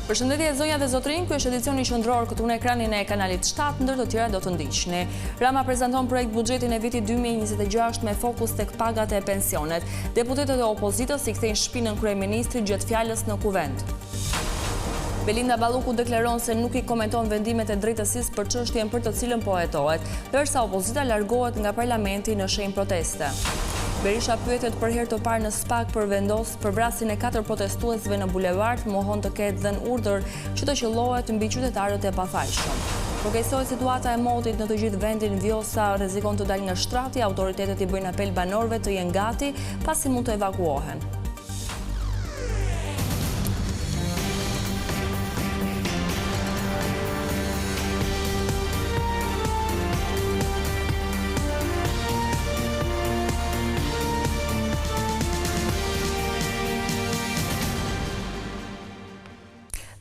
Përshëndetje zonja dhe zotrinj, ky është edicioni qendror këtu në ekranin e kanalit 7, ndër të tjera do të ndiqni. Rama prezanton projekt buxhetin e vitit 2026 me fokus tek pagat e pensionet. Deputetët e opozitës i kthejnë shpinën kryeministrit gjatë fjalës në kuvend. Belinda Balluku deklaron se nuk i komenton vendimet e drejtësisë për çështjen për të cilën po hetohet, ndërsa opozita largohet nga parlamenti në shenjë proteste. Berisha pyetet për herë të parë në SPAK për vrasjen e 4 protestuesve në bulevard, mohon të ketë dhënë urdhër që të qellohet mbi qytetarët e pafajshëm. Përkeqësohet situata e motit në të gjithë vendin, Vjosa rrezikon të dalë nga shtrati, autoritetet i bëjnë apel banorëve të jenë gati pasi mund të evakuohen.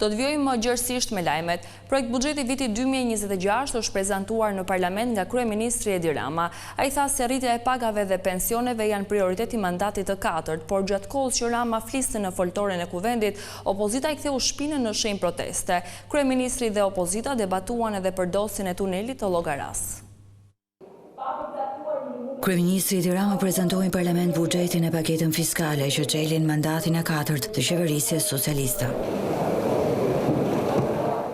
Do të vjojmë gjërësisht me lajmet. Projekt buxheti vitit 2026 është prezantuar në parlament nga kryeministri Edi Rama. Ai tha se rritja e pagave dhe pensioneve janë prioritet i mandatit të 4, por gjatë kohës që Rama fliste në foltoren e kuvendit, opozita i ktheu shpinën në shenjë proteste. Kryeministri dhe opozita debatuan edhe për dosjen e tunelit të Llogaras. Kryeministri Edi Rama prezantoi në parlament buxhetin e paketën fiskale që çelin mandatin e 4 të qeverisjes socialiste.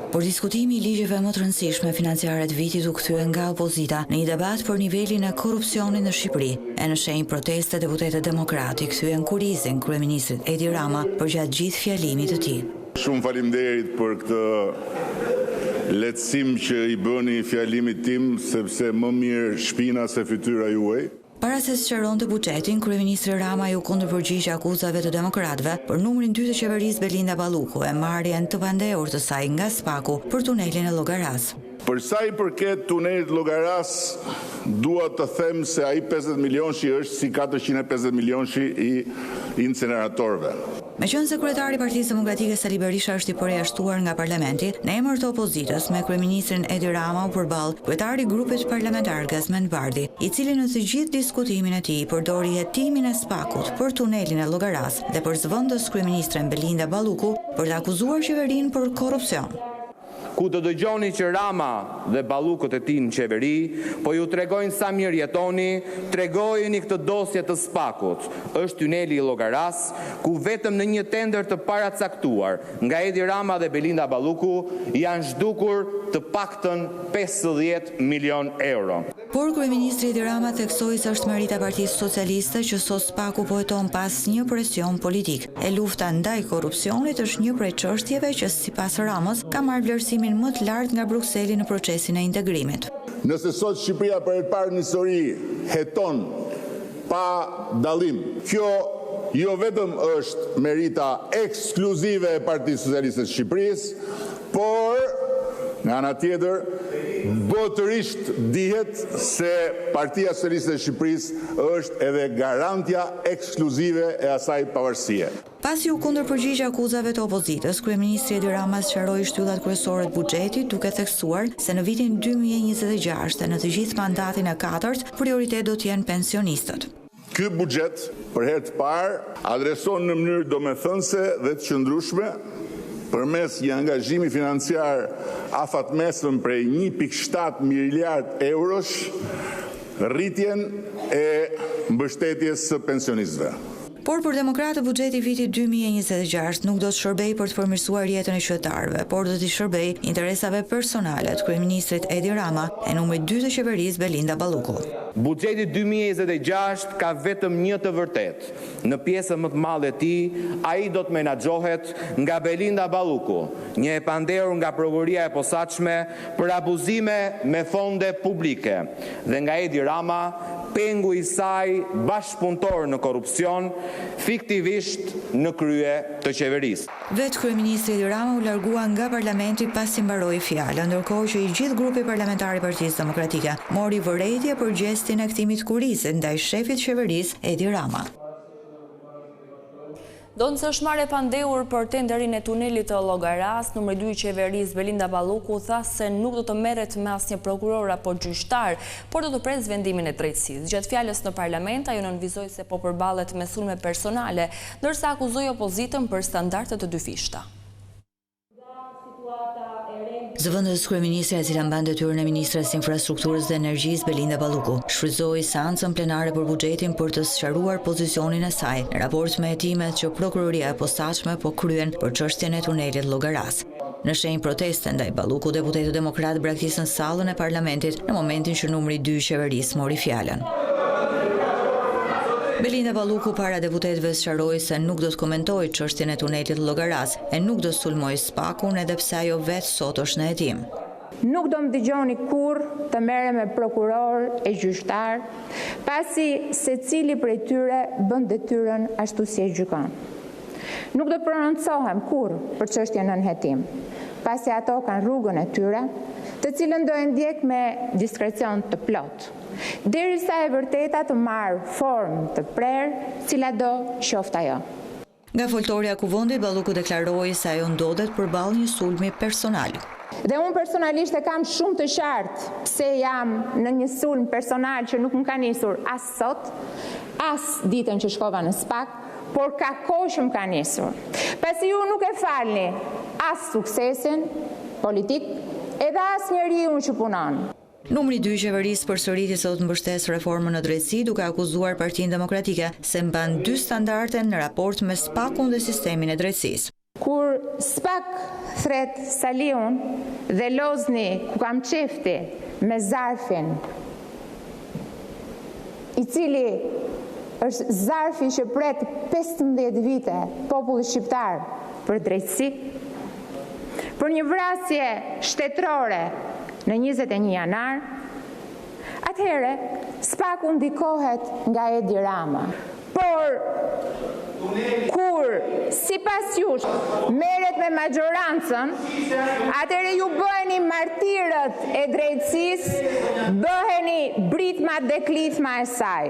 Por diskutimi i ligjeve më të rëndësishme financiare të vitit u kthye nga opozita në një debat për nivelin e korrupsionit në Shqipëri. E në shenjë proteste, deputetët demokratë kthyen kurizin kryeministrit Edi Rama përgjatë gjithë fjalimit të tij. Shumë faleminderit për këtë lehtësim që i bëni fjalimit tim, sepse më mirë shpina se fytyra juaj. Para se sqaronte buxhetin, kryeministri Rama ju kundërpërgjigj akuzave të demokratëve për numrin 2 të qeverisë Belinda Balluku e marrjen të pandehur të saj nga SPAK-u për tunelin e Llogaras. Për sa i përket tunelit Llogaras, dua të them se ai 50 milionshi është si 450 milionshi i inceneratorëve. Meqense kryetari i Partisë Demokratike Sali Berisha është i përjashtuar nga parlamenti, në emër të opozitës me kryeministrin Edi Rama u përball kryetari i grupit parlamentar Gazmend Bardhi, i cili në të gjithë diskutimin e tij përdori hetimin e SPAK-ut për tunelin e Llogaras dhe përzvendës kryeministren Belinda Balluku për të akuzuar qeverinë për korrupsion. Ku të dëgjoni që Rama dhe Ballukët e tij në qeveri, po ju tregojnë sa mirë jetoni, tregojeni këtë dosje të SPAK-ut. Është tuneli i Llogaras, ku vetëm në një tender të paracaktuar nga Edi Rama dhe Belinda Balluku janë zhdukur të paktën 50 milion euro. Por kryeministri Edi Rama theksoi se është merita Partisë Socialiste që sot SPAK-u po heton pas një presion politik. E lufta ndaj korrupsionit është një prej çështjeve që sipas Ramës ka marrë vlerësimin më të lartë nga Brukseli në procesin e integrimit. Nëse sot Shqipëria për herë parë në histori heton pa dallim, kjo jo vetëm është merita ekskluzive e Partisë Socialiste të Shqipërisë, por nga ana tjetër botërisht dihet se Partia Socialiste e Shqipërisë është edhe garantja ekskluzive e asaj pavarësie. Pasi u kundërpërgjigj akuzave të opozitës, kryeministri Edi Rama sqaroi shtyllat kryesore të buxhetit, duke theksuar se në vitin 2026 dhe në të gjithë mandatin e 4 prioritet do të jenë pensionistët. Ky buxhet për herë të parë adreson në mënyrë domethënëse dhe të qëndrueshme përmes një angazhimi financiar afatmesëm prej 1.7 miliard eurosh rritjen e mbështetjes së pensionistëve. Por për demokratë buxheti i vitit 2026 nuk do të shërbejë për të përmirësuar jetën e qytetarëve, por do të shërbejë interesave personale të kryeministrit Edi Rama e numrit 2 të qeverisë Belinda Balluku. Buxheti 2026 ka vetëm një të vërtetë. Në pjesën më të madhe e tij, ai do të menaxhohet nga Belinda Balluku, një e pandehur nga prokuroria e posaçme për abuzime me fonde publike, dhe nga Edi Rama, pengu i saj bashkëpunëtor në korrupsion, fiktivisht në krye të qeverisë. Vetë kryeministri Edi Rama u largua nga parlamenti pasi mbaroi fjalën, ndërkohë që i gjithë grupi parlamentar i Partisë Demokratike mori vërejtje për gjestin e kthimit kurizit ndaj shefit qeverisë Edi Rama. Donë se është marrë e pandehur për tenderin e tunelit të Llogaras, numri 2 i qeverisë Belinda Balluku tha se nuk do të merret me asnjë prokuror apo gjyqtar, por do të pres vendimin e drejtësisë. Gjatë fjalës në parlament, ajo nënvizoi se po përballet me sulme personale, ndërsa akuzoi opozitën për standarde të dyfishta. Zëvendës kryeministra e cila mban detyrën e ministres infrastrukturës dhe energjisë Belinda Balluku shfrytëzoi seancën plenare për buxhetin për të sqaruar pozicionin e saj në raport me hetimet që prokuroria e posaçme po kryen për çështjen e tunelit Llogaras. Në shenjë proteste ndaj Balluku, deputetët demokratë braktisën sallën e parlamentit në momentin që numri 2 i qeverisë mori fjalën. Belinda Balluku para deputetëve sqaroi se nuk do të komentojë çështjen e tunelit Llogaras e nuk do sulmojë SPAK-un edhe pse ajo vetë sot është në hetim. Nuk do më dëgjoni kurrë të merrem me prokuror e gjyqtar, pasi secili prej tyre bën detyrën ashtu si e gjykon. Nuk do prononcohem kurrë për çështjen në hetim, pasi ato kanë rrugën e tyre, të cilën do e ndjek me diskrecion të plotë, derisa e vërteta të marrë formë të prerë, cila do qoftë ajo. Nga foltorja e kuvendit, Balluku deklaroi se ajo ndodhet përballë një sulmi personal. Dhe unë personalisht e kam shumë të qartë pse jam në një sulm personal që nuk më ka nisur as sot, as ditën që shkova në SPAK, por ka kohë që më ka nisur. Pasi ju nuk e falni as suksesin politik, edhe as njeriu që punon. Numri 2 i qeverisë përsëriti sot mbështes reformën në drejtësi duke akuzuar Partinë Demokratike se mban dy standarde në raport me SPAK-un dhe sistemin e drejtësisë. Kur SPAK thret Saliun dhe Lozni ku kam qefti me zarfin, i cili është zarfi që pret 15 vite populli shqiptar për drejtësi, për një vrasje shtetërore në 21 janar, atëhere SPAK-u ndikohet nga Edi Rama. Por kur sipas jush merret me majorancën, atëherë ju bëheni martirët e drejtësisë, bëheni britma dhe klithma e saj.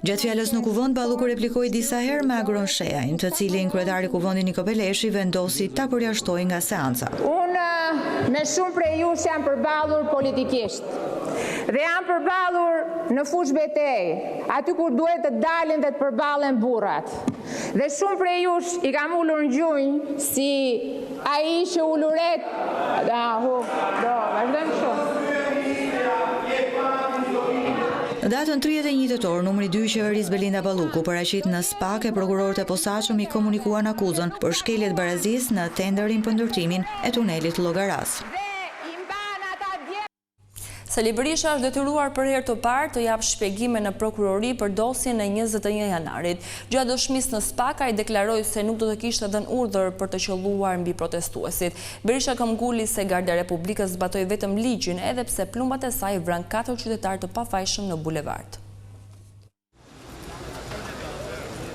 Gjatë fjalës në kuvend, Balluku replikoi disa herë me Agron Shehajin, të cilin kryetari i kuvendit Niko Beleshi vendosi ta përjashtoi nga seanca. Unë me shumë prej jush jam përballur politikisht. Dhe jam përballur në fush betej, aty kur duhet të dalin dhe të përballen burrat. Dhe shumë prej jush i kam ulur në gjunjë si ai që uluret. Vazhdojmë shumë. Në datën 31 tetor, numri 2 i qeverisë Belinda Balluku paraqit në SPAK e prokurorët e posaçëm i komunikuan akuzën për shkelje të barazisë në tenderin për ndërtimin e tunelit Llogaras. Sali Berisha është detyruar për herë të parë të japë shpjegime në prokurori për dosjen e 21 janarit. Gjatë dëshmisë në SPAK, ai deklaroi se nuk do të kishte dhënë urdhër për të qelluar mbi protestuesit. Berisha këmbguli se Garda e Republikës zbatoi vetëm ligjin, edhe pse plumbat e saj vran 4 qytetarë të pafajshëm në bulevard.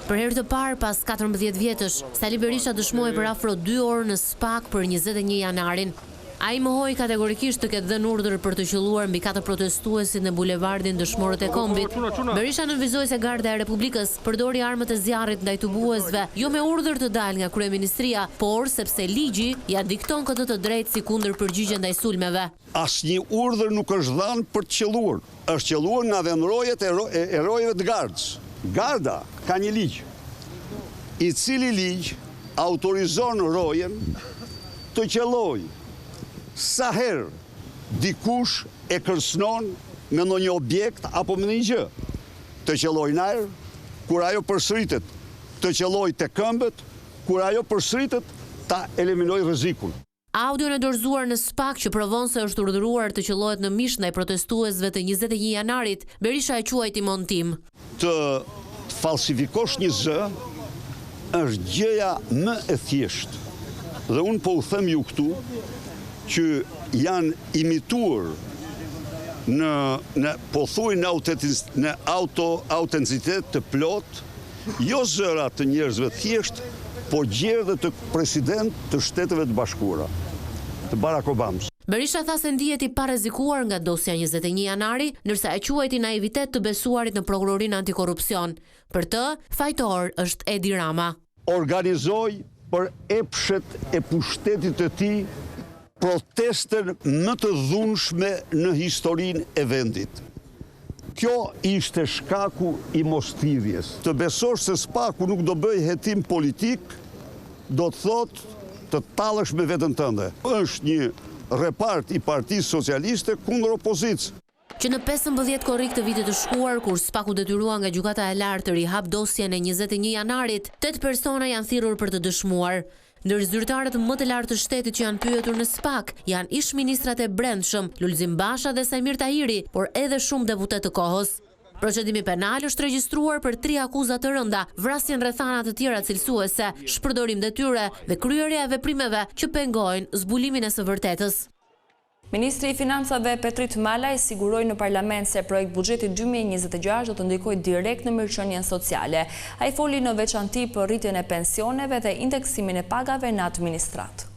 Për herë të parë pas 14 vjetësh, Sali Berisha dëshmoi për afro 2 orë në SPAK për 21 janarin. Ai mohoi kategorikisht të ketë dhënë urdhër për të qelluar mbi 4 protestuesit në bulevardin Dëshmorët e Kombit. Berisha nënvizoi se Garda e Republikës përdori armët e zjarrit ndaj tubuesve, jo me urdhër të dalë nga kryeministria, por sepse ligji ja dikton këtë të drejtë si kundër përgjigje ndaj sulmeve. Asnjë urdhër nuk është dhënë për të qelluar. Është qelluar nga vendrojet e erojëve të Gardës. Garda ka një ligj, i cili ligj autorizon rojen të qellojë sa herë dikush e kërcënon me ndonjë objekt apo me ndonjë gjë. Të qellojë në ajër, kur ajo përsëritet, të qellojë te këmbët, kur ajo përsëritet, ta eliminojë rrezikun. Audion e dorëzuar në SPAK që provon se është urdhëruar të qellohet në mish ndaj protestuesve të 21 janarit, Berisha e quajti montim. Të falsifikosh një zë është gjëja më e thjeshtë. Dhe unë po u them ju këtu që janë imituar në autenticitet të plot, jo zëra të njerëzve thjesht, po gjerdhe të president të Shteteve të Bashkuara, të Barack Obamës. Berisha tha se ndihet i parrezikuar nga dosja 21 janari, ndërsa e quajti naivitet të besuarit në prokurorinë antikorrupsion. Për të, fajtor është Edi Rama. Organizoi për epshet e pushtetit të tij protestën më të dhunshme në historinë e vendit. Kjo ishte shkaku i mosthidhjes. Të besosh se SPAK-u nuk do bëj hetim politik, do të thotë të tallësh me veten tënde. Është një repart i Partisë Socialiste kundër opozicës. Që në 15 korrik të vitit të shkuar, kur SPAK u detyrua nga gjykata e lartë të rihap dosjen e 21 janarit, 8 persona janë thirrur për të dëshmuar. Ndër zyrtarët më të lartë të shtetit që janë pyetur në SPAK janë ish ministrat e brendshëm, Lulzim Basha dhe Sajmir Tahiri, por edhe shumë deputet të kohës. Procedimi penal është regjistruar për 3 akuza të rënda, vrasje në rrethana të tjera cilësuese, shpërdorim detyre dhe kryerja e veprimeve që pengojnë zbulimin e së vërtetës. Ministri i Financave Petrit Malaj siguroi në parlament se projekt buxheti 2026 do të ndikojë direkt në mirëqenien sociale. Ai foli në veçanti për rritjen e pensioneve dhe indeksimin e pagave në administratë.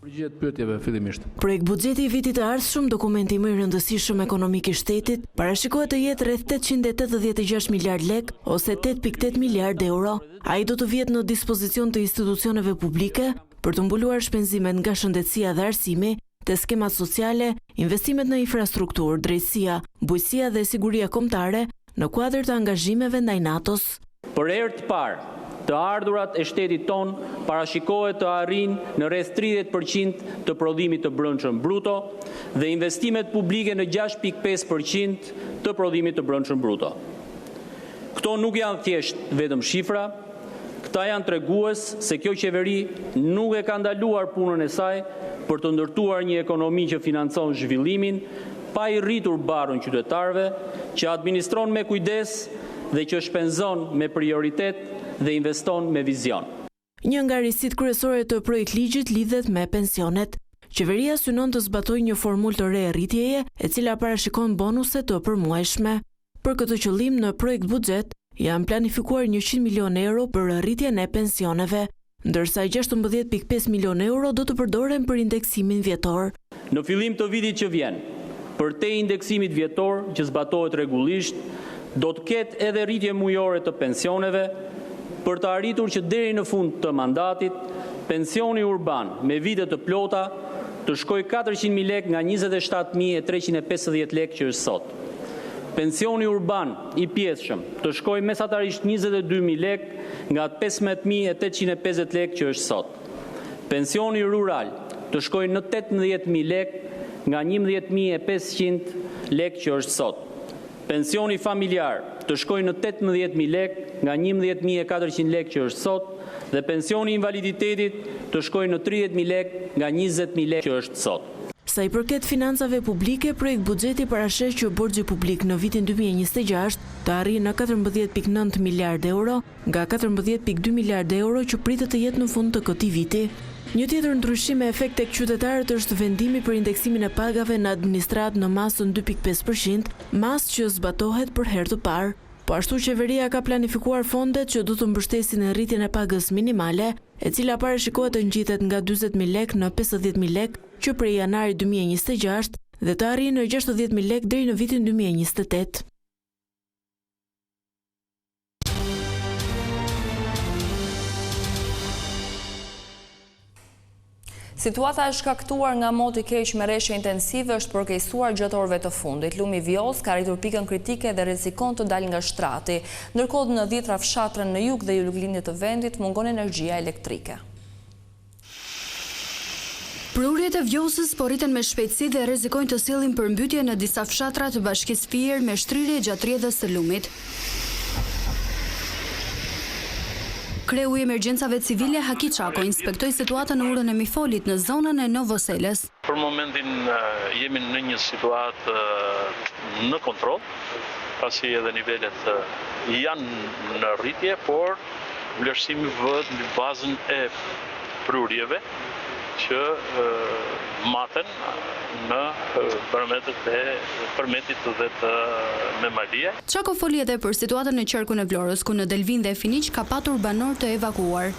Projekt buxheti i vitit të ardhshëm, dokumenti më i rëndësishëm ekonomik i shtetit, parashikohet të jetë rreth 886 miliard lek ose 8.8 miliard euro. Ai do të vjet në dispozicion të institucioneve publike për të mbuluar shpenzimet nga shëndetësia dhe arsimi, te skemat sociale, investimet në infrastrukturë, drejtësia, bujqësia dhe siguria kombëtare në kuadër të angazhimeve ndaj NATO-s. Për herë të parë, të ardhurat e shtetit ton parashikohet të arrijnë në rreth 30% të prodhimit të brendshëm bruto dhe investimet publike në 6.5% të prodhimit të brendshëm bruto. Këto nuk janë thjesht vetëm shifra, këta janë tregues se kjo qeveri nuk e ka ndaluar punën e saj për të ndërtuar një ekonomi që financon zhvillimin, pa i rritur barrën qytetarëve, që administron me kujdes dhe që shpenzon me prioritet dhe investon me vizion. Një nga risit kryesore të projekt ligjit lidhet me pensionet. Qeveria synon të zbatojë një formulë të re rritjeje, e cila parashikon bonuse të përmuajshme. Për këtë qëllim, në projekt buxhet janë planifikuar 100 milion euro për rritjen e pensioneve, ndërsa 16.5 milion euro do të përdoren për indeksimin vjetor. Në fillim të vitit që vjen, për te indeksimit vjetor që zbatohet rregullisht, do të ketë edhe rritje mujore të pensioneve, për të arritur që deri në fund të mandatit, pensioni urban me vite të plota të shkoj 400.000 lek nga 27.350 lek që është sot. Pensioni urban i pjesëshëm të shkoj mesatarisht 22.000 lek nga 15.850 lek që është sot. Pensioni rural të shkoj në 18.000 lek nga 11.500 lek që është sot. Pensioni familjar të shkoj në 18.000 lek nga 11.400 lek që është sot dhe pensioni invaliditetit të shkoj në 30.000 lek nga 20.000 lek që është sot. Sa i përket financave publike, projekt buxheti parasheh që borxhi publik në vitin 2026 të arrijë në 14.9 miliard euro nga 14.2 miliard euro që pritet të jetë në fund të këtij viti. Një tjetër ndryshim me efekt tek qytetarët është vendimi për indeksimin e pagave në administratë në masën 2.5%, masë që zbatohet për herë të parë. Po ashtu qeveria ka planifikuar fondet që do të mbështesin në rritjen e pagës minimale, e cila parashikohet të ngjitet nga 40.000 lek në 50.000 lek që prej janarit 2026 dhe të arrijë në 60.000 lek deri në vitin 2028. Situata e shkaktuar nga moti keq me rreshje intensive është përkeqësuar gjatë orëve të fundit. Lumi Vjollës ka arritur pikën kritike dhe rrezikon të dalë nga shtrati, ndërkohë në 10 fshatrën në jug dhe juglindje të vendit mungon energjia elektrike. Prurjet e Vjollës po rriten me shpejtësi dhe rrezikojnë të sillin përmbytje në disa fshatra të bashkisë Fier me shtrirje gjatë rrjedhës së lumit. Kreu i emergjencave civile Haki Çako inspektoi situatën në urën e Mifolit në zonën e Novoselës. Për momentin jemi në një situatë në kontroll, pasi edhe nivelet janë në rritje, por vlerësimi vëhet në bazën e prurjeve që maten në parametrat e përmetit dhe të Memalie. Çako foli edhe për situatën në qarkun e Vlorës, ku në Delvin dhe Finiq ka patur banor të evakuar.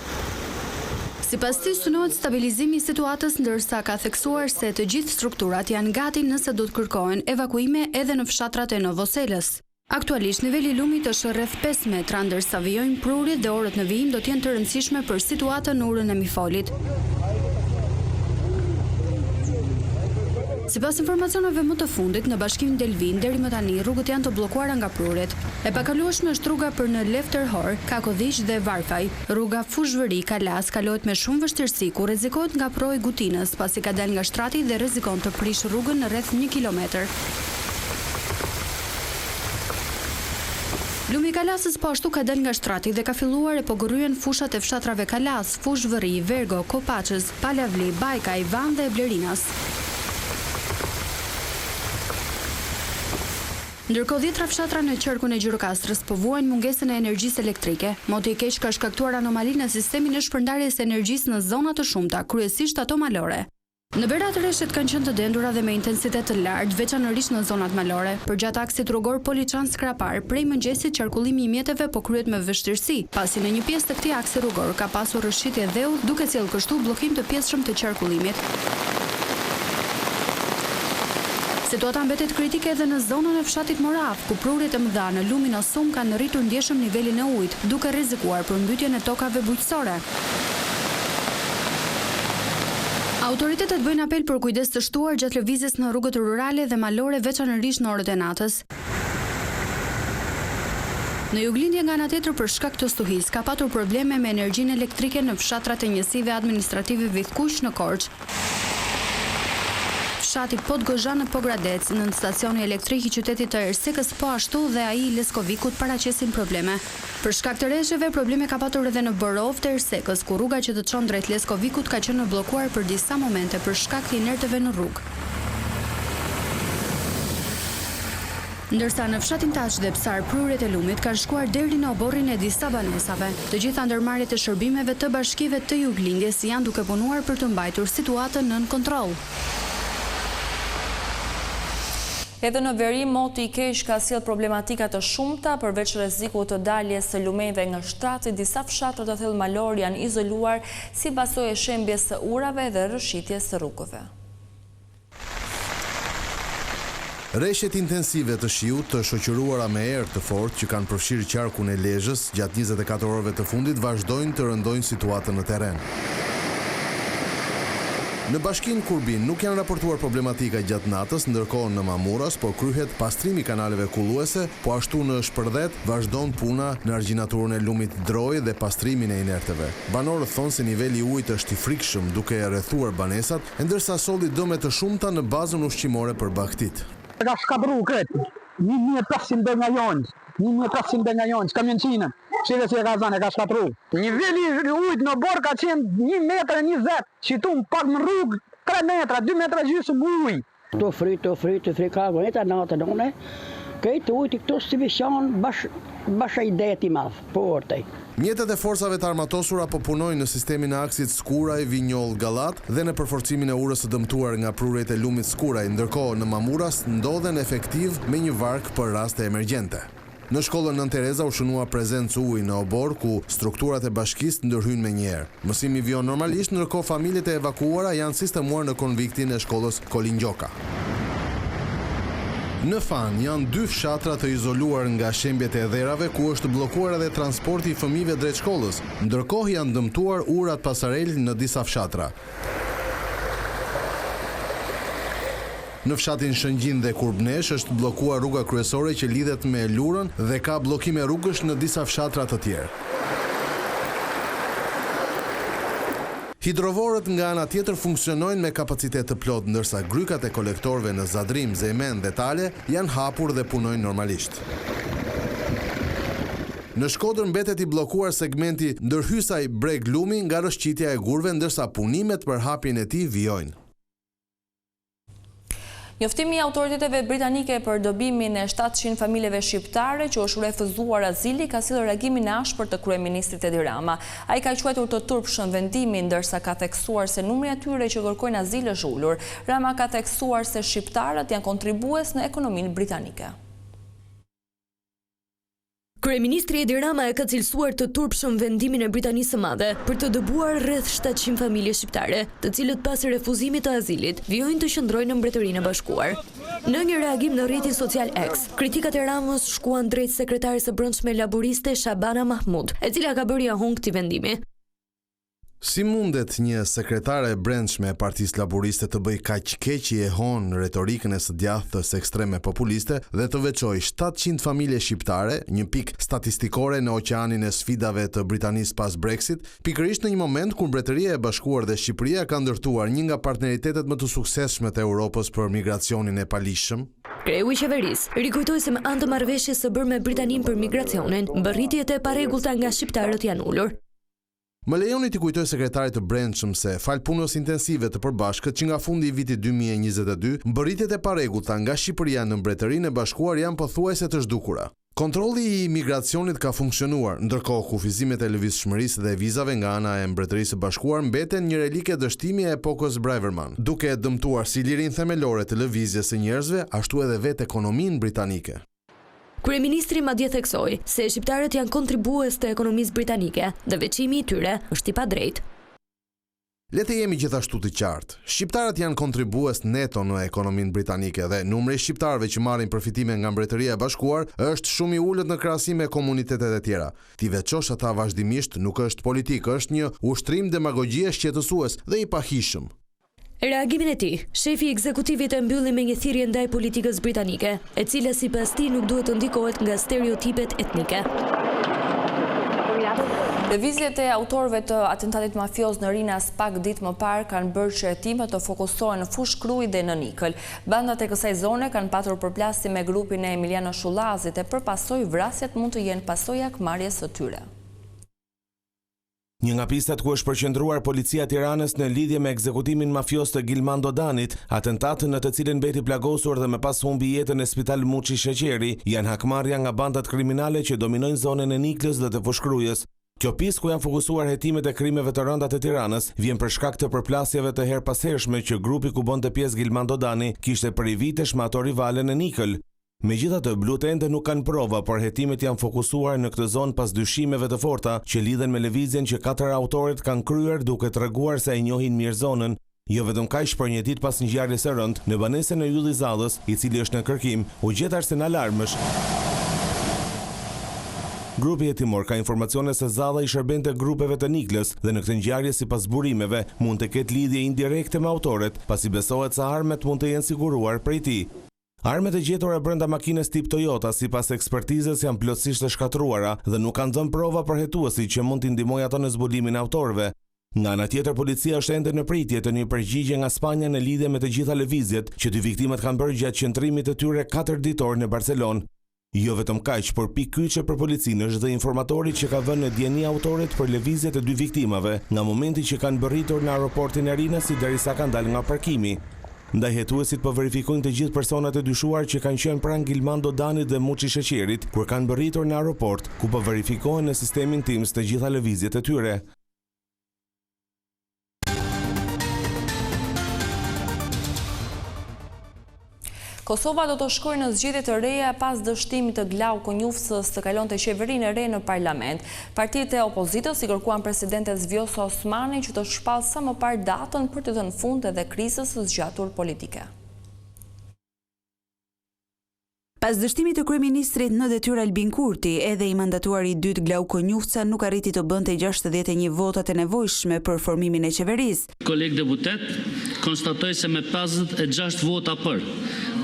Sipas tij synohet stabilizimi i situatës, ndërsa ka theksuar se të gjithë strukturat janë gati nëse do të kërkohen evakuime edhe në fshatrat e Novoselës. Aktualisht niveli i lumit është rreth 5 metra, ndërsa vijojnë prurjet dhe orët në vijim do të jenë të rëndësishme për situatën në urën e Mifolit. Sipas informacioneve më të fundit, në bashkimin Delvin deri më tani rrugët janë të bllokuara nga prurjet. E pakalueshme është rruga për në Lefterhor, Kakodhiq dhe Varfaj. Rruga Fushvëri Kalas kalohet me shumë vështirësi ku rrezikohet nga proji Gutinës, pasi ka dalë nga shtrati dhe rrezikon të prish rrugën në rreth 1 kilometër. Lumi i Kalasës po ashtu ka dalë nga shtrati dhe ka filluar e pogërryen fushat e fshatrave Kalas, Fushvëri, Vergo, Kopaçës, Palavli, Bajkaj, Van dhe Blerinas. Ndërkohë 10 fshatra në qarkun e Gjirokastrës po vuajnë mungesën e energjisë elektrike. Moti i keq ka shkaktuar anomali në sistemin e shpërndarjes së energjisë në zona të shumta, kryesisht ato malore. Në Berat rreshet kanë qenë të dendura dhe me intensitet të lartë, veçanërisht në zonat malore. Përgjatë aksit rrugor Poliçan Skrapar, prej mëngjesit qarkullimi i mjeteve po kryhet me vështirësi, pasi në një pjesë të këtij aksi rrugor ka pasur rrëshqitje dheu, duke sjellë kështu bllokim të pjesëshëm të qarkullimit. Situata mbetet kritike edhe në zonën e fshatit Morav, ku prurjet e mëdha në lumin Osum kanë rritur ndjeshëm nivelin e ujit, duke rrezikuar përmbytjen e tokave bujqësore. Autoritetet bëjnë apel për kujdes të shtuar gjatë lëvizjes në rrugët rurale dhe malore, veçanërisht në orët e natës. Në juglindje nga ana tjetër për shkak të stuhis, ka patur probleme me energjinë elektrike në fshatrat e njësive administrative Vithkuq në Korç. Fshati Podgozhan në Pogradec, në stacioni elektrik i qytetit të Ersekës po ashtu dhe ai i Leskovikut paraqesin probleme. Për shkak të rreshjeve, probleme ka patur edhe në Borov të Ersekës, ku rruga që të çon drejt Leskovikut ka qenë bllokuar për disa momente për shkak të inerteve në rrugë. Ndërsa në fshatin Taç dhe Psar prurjet e lumit kanë shkuar deri në oborrin e disa banesave. Të gjitha ndërmarrjet e shërbimeve të bashkive të Juglindjes janë duke punuar për të mbajtur situatën nën kontroll. Edhe në veri, moti i keq ka sjellë problematika të shumta, përveç rrezikut të daljes së lumeve nga shtrati, disa fshatra të thellë malor janë izoluar si pasojë e shembjes së urave dhe rrëshqitjes së rrugëve. Rreshjet intensive të shiut të shoqëruara me erë të fortë që kanë përfshirë qarkun e Lezhës gjatë 24 orëve të fundit vazhdojnë të rëndojnë situatën në terren. Në bashkinë Kurbin nuk janë raportuar problematika gjatë natës, ndërkohë në Mamuras po kryhet pastrimi kanaleve kulluese, po ashtu në Shpërdhet vazhdon puna në argjinaturën e lumit Droj dhe pastrimin e inerteve. Banorët thonë se niveli i ujit është i frikshëm duke rrethuar banesat, ndërsa solli dëme të shumta në bazën ushqimore për bagtit. Ka shkabru kretë, 1500 nga jonjë, 1500 nga jonjë, kamionçinën. Shive si e ka zane, ka shkatru. Niveli i ujit në borë ka qenë 1,20 m, qitu më pak në rrugë 3 metra, 2 metra gjysmë ujë. Të fri ka vëneta natë nëne, këtë ujt i këtu si vishan basha i deti madhë, po ortej. Mjetet e forcave të armatosura po punojnë në sistemin e aksit Skuraj Vinjol Gallat dhe në përforcimin e urës së dëmtuar nga prurjet e lumit Skuraj, ndërkohë në Mamuras ndodhen efektiv me një vark për raste emergjente. Në shkollën Nën Tereza u shënua prezencë ujë në obor ku strukturat e bashkisë ndërhyjnë menjëherë. Mësimi vjen normalisht, ndërkohë familjet e evakuara janë sistemuar në konviktin e shkollës Kolingjoka. Në Fan janë 2 fshatra të izoluar nga shembjet e dherave ku është bllokuar edhe transporti i fëmijëve drejt shkollës, ndërkohë janë dëmtuar urat pasarel në disa fshatra. Në fshatin Shëngjin dhe Kurbnesh është bllokuar rruga kryesore që lidhet me Lurën dhe ka bllokime rrugësh në disa fshatra të tjerë. Hidrovorët nga ana tjetër funksionojnë me kapacitet të plot, ndërsa grykat e kolektorëve në Zadrim, Zemen dhe Tale janë hapur dhe punojnë normalisht. Në Shkodër mbetet i bllokuar segmenti ndërhysaj Breg Lumi nga rrëshqitja e gurve, ndërsa punimet për hapjen e tij vijojnë. Njoftimi i autoriteteve britanike për dobimin e 700 familjeve shqiptare që është refuzuar azili ka sjellë reagimin e ashpër të kryeministrit Edi Rama. Ai ka quajtur të turpshëm vendimin, ndërsa ka theksuar se numri atyre që kërkojnë azil është ulur. Rama ka theksuar se shqiptarët janë kontribues në ekonominë britanike. Kryeministri Edi Rama e ka cilësuar të turpshëm vendimin e Britanisë së Madhe për të dëbuar rreth 700 familje shqiptare, të cilët pas refuzimit të azilit vijojnë të qëndrojnë në Mbretërinë e Bashkuar. Në një reagim në rrjetin social X, kritikat e Ramës shkuan drejt sekretares së brendshme laboriste Shabana Mahmud, e cila ka bërë ahung këtij vendimi. Si mundet një sekretare e brendshme e Partisë Laboriste të bëj kaq keq i e hon retorikën e së djathtës ekstreme populiste dhe të veçoj 700 familje shqiptare, një pikë statistikore në oqeanin e sfidave të Britanisë pas Brexit, pikërisht në një moment kur Mbretëria e Bashkuar dhe Shqipëria ka ndërtuar një nga partneritetet më të suksesshme të Europës për migracionin e palishëm? Kreu i qeverisë rikujtoi se me anë të marrëveshjes së bërë me Britaninë për migracionin, mbarritjet e parregullta nga shqiptarët janë ulur. Më lejoni t'i kujtoj sekretarit të brendshëm se fal punës intensive të përbashkët që nga fundi i vitit 2022, mbërritjet e parregullta nga Shqipëria në Mbretërinë e Bashkuar janë pothuajse të zhdukura. Kontrolli i migracionit ka funksionuar, ndërkohë kufizimet e lëvizshmërisë dhe vizave nga ana e Mbretërisë së Bashkuar mbeten një relike dështimi e epokës Braverman, duke dëmtuar si lirinë themelore të lëvizjes së njerëzve, ashtu edhe vetë ekonominë britanike. Kryeministri madje theksoi se shqiptarët janë kontribues të ekonomisë britanike dhe veçimi i tyre është i padrejtë. Le të jemi gjithashtu të qartë. Shqiptarët janë kontribues neto në ekonominë britanike dhe numri i shqiptarëve që marrin përfitime nga Mbretëria e Bashkuar është shumë i ulët në krahasim me komunitetet e tjera. Ti veçosh ata vazhdimisht nuk është politikë, është një ushtrim demagogjie shqetësues dhe i pahishëm. Reagimin e tij, shefi i ekzekutivit e mbylli me një thirrje ndaj politikës britanike, e cila sipas tij nuk duhet të ndikohet nga stereotipet etnike. Lëvizjet e autorëve të atentatit mafios në Rinas pak ditë më parë kanë bërë që hetimet të fokusohen në Fushë Krujë dhe në Nikël. Bandat e kësaj zone kanë patur përplasje me grupin e Emiliano Shullazit e përpasoj vrasjet mund të jenë pasojë marrjes së tyre. Një nga pistat ku është përqendruar policia e Tiranës në lidhje me ekzekutimin mafios të Gilman Dodanit, atentatën në të cilin mbeti plagosur dhe me pas humbi jetën në Spital Muçi Sheqeri, janë hakmarrja nga bandat kriminale që dominojnë zonën e Niklës dhe të Fushkrujës. Kjo pistë ku janë fokusuar hetimet e krimeve të rënda të Tiranës vjen për shkak të përplasjeve të herpashershme që grupi ku bonte pjesë Gilman Dodani kishte prej vitesh me ato rivale në Nikël. Megjithatë, blut ende nuk kanë prova, por hetimet janë fokusuar në këtë zonë pas dyshimeve të forta që lidhen me lëvizjen që 4 autorët kanë kryer duke treguar se e njohin mirë zonën. Jo vetëm kaq, por një ditë pas ngjarjes së rëndë në banesën e Ylli Zallës, i cili është në kërkim, u gjet arsenal armësh. Grupi hetimor ka informacione se Zalla i shërbente grupeve të Niklës dhe në këtë ngjarje sipas burimeve mund të ketë lidhje indirekte me autorët, pasi besohet se armët mund të jenë siguruar prej tij. Armët e gjetura brenda makines tip Toyota sipas ekspertizës janë plotësisht të shkatruara dhe nuk kanë dhënë prova për hetuesit që mund t'i ndihmojë ato në zbulimin e autorëve. Nga ana tjetër, policia është ende në pritje të një përgjigje nga Spanja në lidhje me të gjitha lëvizjet që dy viktimat kanë bërë gjatë qëndrimit të tyre 4 ditor në Barcelonë. Jo vetëm kaq, por pikë kyçe për policinë është dhe informatori që ka vënë në dieni autorët për lëvizjet e dy viktimave nga momenti që kanë bërritur në aeroportin e Rinasit derisa kanë dalë nga parkimi. Ndaj hetuesit po verifikojnë të gjithë personat e dyshuar që kanë qenë pranë Gilman Dodanit dhe Muçi Sheqerit kur kanë bërritur në aeroport, ku po verifikohen në sistemin Teams të gjitha lëvizjet e tyre. Kosova do të shkojë në zgjedhje të reja pas dështimit të Glauko Njufsës të kalonte qeverinë e re në parlament. Partitë e opozitës i kërkuan presidentes Vjosa Osmani që të shpallë sa më parë datën për të dhënë fund edhe krizës së zgjatur politike. Pas dështimit të kryeministrit në detyrë Albin Kurti, edhe i mandatuari i dytë Glauko Njufca nuk arriti të bënte 61 votat e nevojshme për formimin e qeverisë. Koleg deputet konstatoj se me 56 vota për,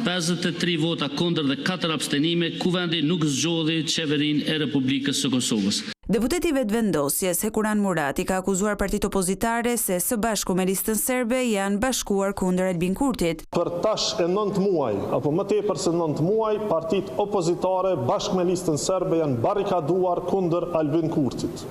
53 vota kundër dhe 4 abstenime, kuvendi nuk zgjodhi qeverinë e Republikës së Kosovës. Deputeti vetëvendosjes Hekuran Murati ka akuzuar partitë opozitare se së bashku me listën serbe janë bashkuar kundër Albin Kurtit. Për tash e 9 muaj, apo më tepër se 9 muaj, partitë opozitare bashkë me listën serbe janë barrikaduar kundër Albin Kurtit.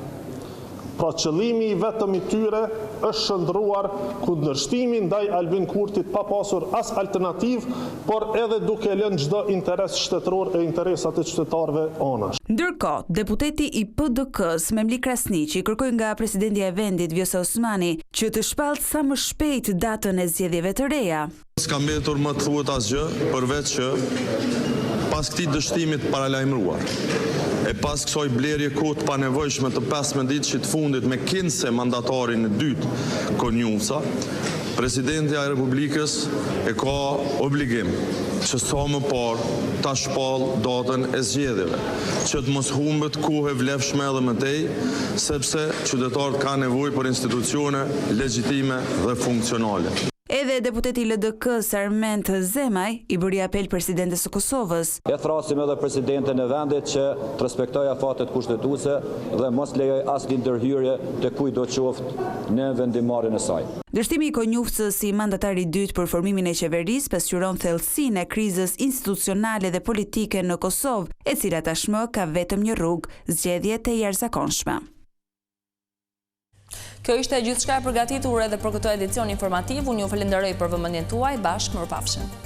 Pra qëllimi vetëm i tyre është shndruar kundërshtimin ndaj Albin Kurtit pa pasur as alternativë, por edhe duke lënë çdo interes shtetëror e interesat e qytetarëve anash. Ndërkohë, deputeti i PDK-s Memli Krasniqi kërkoi nga presidentja e vendit Vjosa Osmani që të shpallë sa më shpejt datën e zgjedhjeve të reja. S'ka mbetur më të thuhet asgjë, përveç që pas këtij dështimit paralajmëruar, e pas kësaj blerje kohë të panevojshme të 15 ditësh të fundit me 15 mandatarin e dytë Konjufca, Presidenti i Republikës e ka obligim që sa më parë ta shpall datën e zgjedhjeve, që të mos humbet kohë e vlefshme edhe më tej, sepse qytetarët kanë nevojë për institucione legjitime dhe funksionale. Edhe deputeti LDK Sarment Zemaj i bëri apel presidentes së Kosovës. E thrasim edhe presidenten e vendit që të respektoj afatet kushtetuese dhe mos lejoj asnjë ndërhyrje të kujdo qoftë në vendimarrjen e saj. Dështimi i Konjufcës si mandatari i dytë për formimin e qeverisë pasqyron thellësinë e krizës institucionale dhe politike në Kosovë, e cila tashmë ka vetëm një rrugë, zgjedhje të jashtëzakonshme. Kjo ishte gjithçka e përgatitur edhe për këtë edicion informativ. Unë ju falenderoj për vëmendjen tuaj. Bashkë mirupafshim.